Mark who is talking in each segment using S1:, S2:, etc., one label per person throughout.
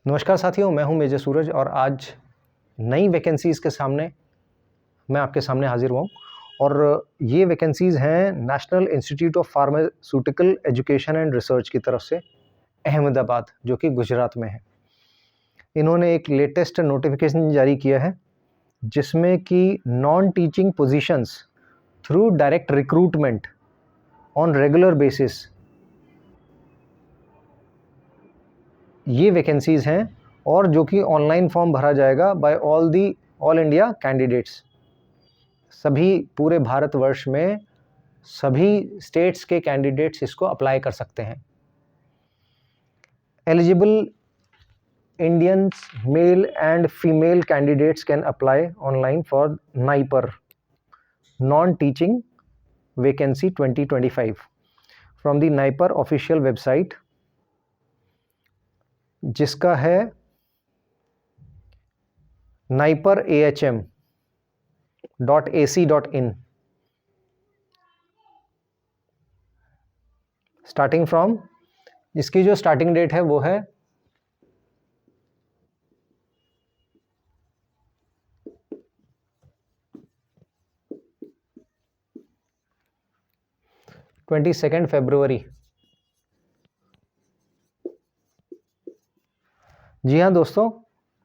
S1: नमस्कार साथियों, मैं हूं मेजर सूरज और आज नई वैकेंसीज़ के सामने मैं आपके सामने हाजिर हुआ हूं। और ये वैकेंसीज़ हैं national institute of pharmaceutical education and research की तरफ से, अहमदाबाद, जो कि गुजरात में है। इन्होंने एक लेटेस्ट नोटिफिकेशन जारी किया है जिसमें कि non teaching positions through direct recruitment on regular basis, ये वैकेंसीज़ हैं और जो कि ऑनलाइन फॉर्म भरा जाएगा बाय ऑल इंडिया कैंडिडेट्स। सभी पूरे भारतवर्ष में सभी स्टेट्स के कैंडिडेट्स इसको अप्लाई कर सकते हैं। Eligible Indians male and female candidates can apply online for NIPER non teaching vacancy 2025 from the NIPER official website, जिसका है naiperahm.ac.in। स्टार्टिंग फ्रॉम, इसकी जो स्टार्टिंग डेट है वो है 22 फरवरी। जी हाँ दोस्तों,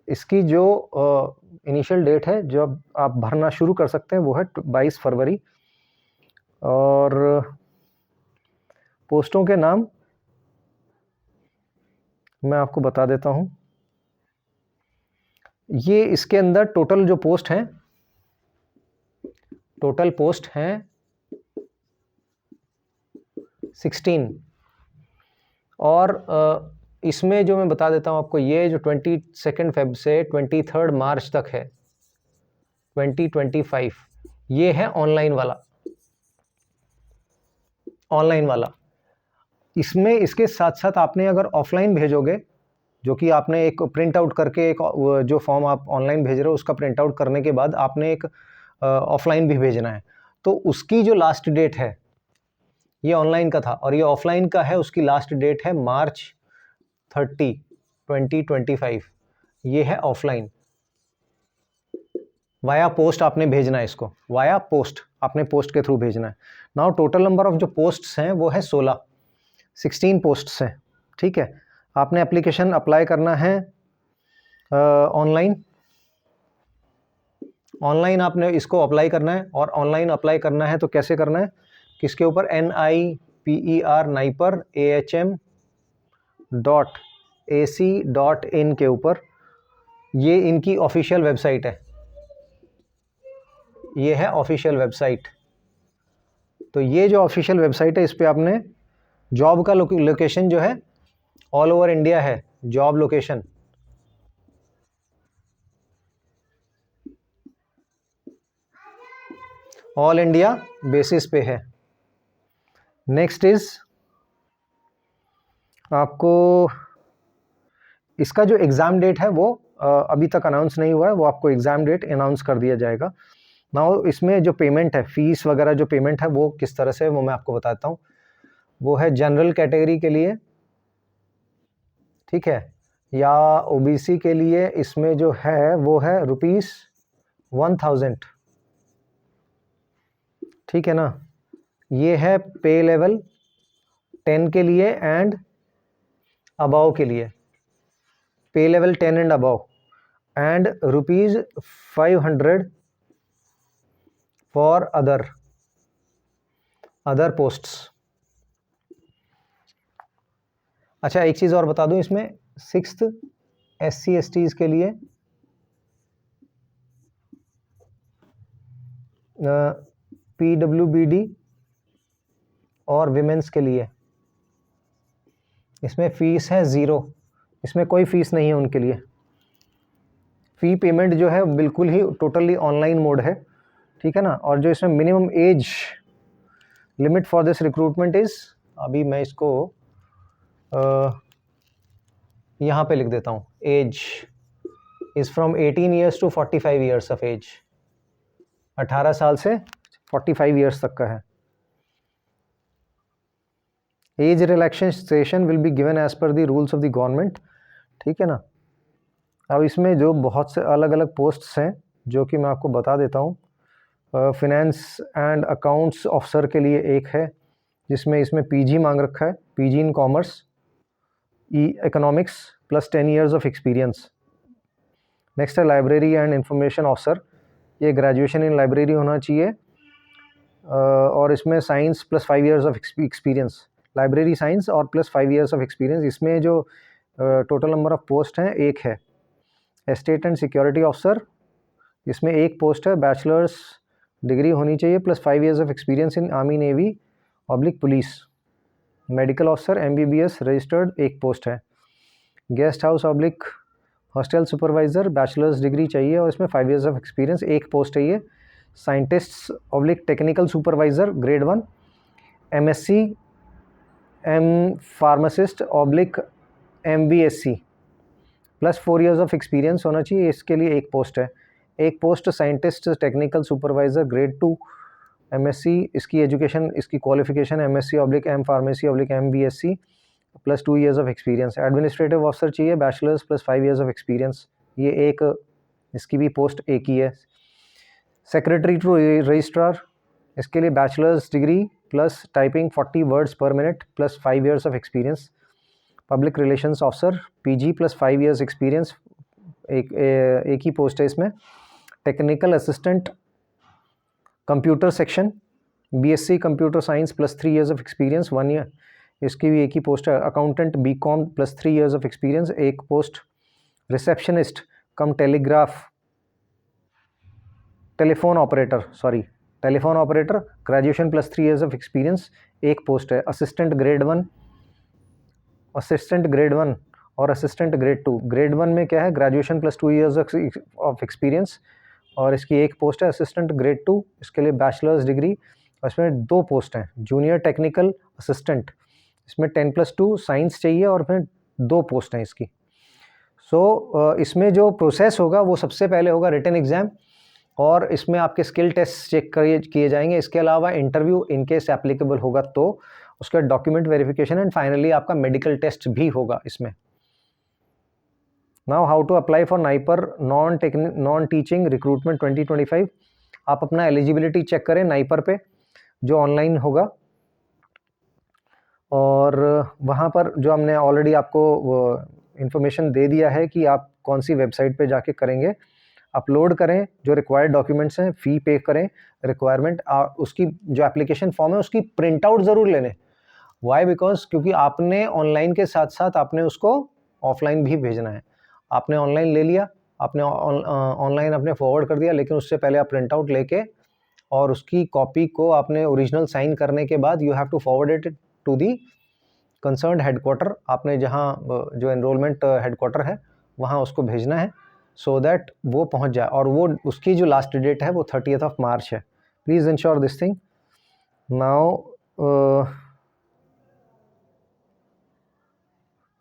S1: इसकी जो इनिशियल डेट है जो आप भरना शुरू कर सकते हैं वो है 22 फरवरी। और पोस्टों के नाम मैं आपको बता देता हूं। ये इसके अंदर टोटल जो पोस्ट हैं, टोटल पोस्ट हैं 16। और इसमें जो मैं बता देता हूं आपको, ये जो 22 फेब से 23 मार्च तक है 2025, ये है ऑनलाइन वाला। इसमें इसके साथ साथ आपने अगर ऑफलाइन भेजोगे, जो कि आपने एक प्रिंट आउट करके एक जो फॉर्म आप ऑनलाइन भेज रहे हो उसका प्रिंट आउट करने के बाद आपने एक ऑफलाइन भी भेजना है, तो उसकी जो लास्ट डेट है, ये ऑनलाइन का था और ये ऑफलाइन का है, उसकी लास्ट डेट है मार्च 30, 2025। ये है ऑफलाइन। वाया पोस्ट आपने भेजना है, इसको वाया पोस्ट आपने पोस्ट के थ्रू भेजना है। नाउ टोटल नंबर ऑफ जो पोस्ट्स हैं वो है 16 पोस्ट्स हैं। ठीक है, आपने एप्लीकेशन अप्लाई करना है ऑनलाइन आपने इसको अप्लाई करना है। और ऑनलाइन अप्लाई करना है तो कैसे करना है, किसके ऊपर, NIPER@ahm.ac.in के ऊपर। ये इनकी ऑफिशियल वेबसाइट है, ये है ऑफिशियल वेबसाइट। तो ये जो ऑफिशियल वेबसाइट है, इस पे आपने जॉब का लोकेशन जो है ऑल ओवर इंडिया है, job location. All India basis पे है। नेक्स्ट इज, आपको इसका जो एग्ज़ाम डेट है वो अभी तक अनाउंस नहीं हुआ है, वो आपको एग्ज़ाम डेट अनाउंस कर दिया जाएगा। नाउ इसमें जो पेमेंट है, फीस वगैरह जो पेमेंट है वो किस तरह से है वो मैं आपको बताता हूँ। वो है जनरल कैटेगरी के लिए, ठीक है, या ओबीसी के लिए, इसमें जो है वो है ₹1000। ठीक है ना। ये है पे लेवल 10 के लिए एंड अबव के लिए, पे level 10 and above, and ₹500 for other posts. अच्छा, एक चीज़ और बता दूं, इसमें 6th SC STs के लिए PWBD और विमेंस के लिए इसमें फ़ीस है 0, इसमें कोई फ़ीस नहीं है उनके लिए। फ़ी पेमेंट जो है बिल्कुल ही टोटली ऑनलाइन मोड है, ठीक है ना। और जो इसमें minimum age limit for this recruitment is, अभी मैं इसको यहाँ पे लिख देता हूँ, age is from 18 years to 45 years of age. 18 साल से 45 ईयर्स तक का है। Age relaxation will be given as per the rules of the government, ठीक है ना। अब इसमें जो बहुत से अलग अलग पोस्ट्स हैं जो कि मैं आपको बता देता हूँ। फिनेंस एंड अकाउंट्स ऑफिसर के लिए एक है जिसमें इसमें पीजी मांग रखा है, PG in commerce economics plus 10 years of experience. Next है लाइब्रेरी एंड इंफॉर्मेशन ऑफिसर, ये ग्रेजुएशन इन लाइब्रेरी होना चाहिए और इसमें science plus 5 years of experience, library science और प्लस 5 years ऑफ एक्सपीरियंस। इसमें जो टोटल नंबर ऑफ पोस्ट हैं एक है। एस्टेट एंड सिक्योरिटी ऑफिसर, इसमें एक पोस्ट है, बैचलर्स डिग्री होनी चाहिए plus 5 years of experience in army navy oblique police. Medical officer MBBS registered एक पोस्ट है। Guest house oblique hostel supervisor bachelors degree चाहिए और इसमें 5 years ऑफ एक्सपीरियंस एक पोस्ट है ये। Scientist oblique technical supervisor grade 1, MSc M pharmacist oblique MBSc plus 4 years of experience होना चाहिए, इसके लिए एक पोस्ट है। एक post scientist technical supervisor grade 2 MSc, इसकी एजुकेशन इसकी qualification MSc oblique M pharmacy oblique MBSc plus 2 years of experience. Administrative officer चाहिए bachelors plus 5 years of experience, ये एक इसकी भी पोस्ट एक ही है। सेक्रेटरी टू रजिस्ट्रार, इसके लिए bachelors degree plus typing 40 words per minute plus 5 years of experience. Public relations officer PG plus 5 years experience, एक ही पोस्ट है इसमें। Technical assistant computer section BSc computer science plus 3 years of experience 1 year, इसकी भी एक ही post है। Accountant BCom plus 3 years of experience एक post. Receptionist cum telephone operator graduation plus 3 years of experience एक पोस्ट है। असिस्टेंट ग्रेड 1 और assistant grade 2। Grade 1 में क्या है, graduation plus 2 years of experience और इसकी एक पोस्ट है। असिस्टेंट ग्रेड 2, इसके लिए बैचलर्स डिग्री और इसमें 2 पोस्ट हैं। जूनियर टेक्निकल असिस्टेंट, इसमें 10+2 साइंस चाहिए और फिर 2 पोस्ट हैं इसकी। इसमें जो प्रोसेस होगा वो सबसे पहले होगा रिटन एग्ज़ाम और इसमें आपके स्किल टेस्ट चेक किए जाएंगे। इसके अलावा इंटरव्यू इन केस एप्लीकेबल होगा तो उसका डॉक्यूमेंट वेरिफिकेशन एंड फाइनली आपका मेडिकल टेस्ट भी होगा इसमें। Now how to apply for NIPER non teaching recruitment 2025। आप अपना एलिजिबिलिटी चेक करें नाइपर पे जो ऑनलाइन होगा और वहाँ पर जो हमने ऑलरेडी आपको इन्फॉर्मेशन दे दिया है कि आप कौन सी वेबसाइट पे जाके करेंगे। अपलोड करें जो रिक्वायर्ड डॉक्यूमेंट्स हैं, फ़ी पे करें, रिक्वायरमेंट उसकी जो एप्लीकेशन फॉर्म है उसकी प्रिंट आउट ज़रूर ले लें। वाई? बिकॉज क्योंकि आपने ऑनलाइन के साथ साथ आपने उसको ऑफलाइन भी भेजना है। आपने ऑनलाइन ले लिया, आपने ऑनलाइन आपने फॉरवर्ड कर दिया, लेकिन उससे पहले आप प्रिंट आउट लेके और उसकी कॉपी को आपने ओरिजिनल साइन करने के बाद you have to forward it to the concerned headquarter. आपने जहाँ जो एनरोलमेंट हेडक्वार्टर है वहाँ उसको भेजना है सो दैट वो पहुँच जाए और वो उसकी जो लास्ट डेट है वो 30th of March है। Please ensure this thing. Now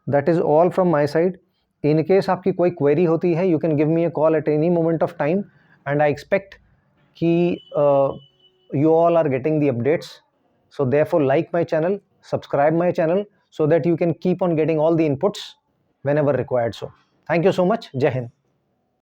S1: that is all from my side. In case आपकी कोई क्वेरी होती है you can give me a call at any moment of time and I expect कि you all are getting the updates, so therefore like my channel, subscribe my channel so that you can keep on getting all the inputs whenever required. So thank you so much. Jai Hind.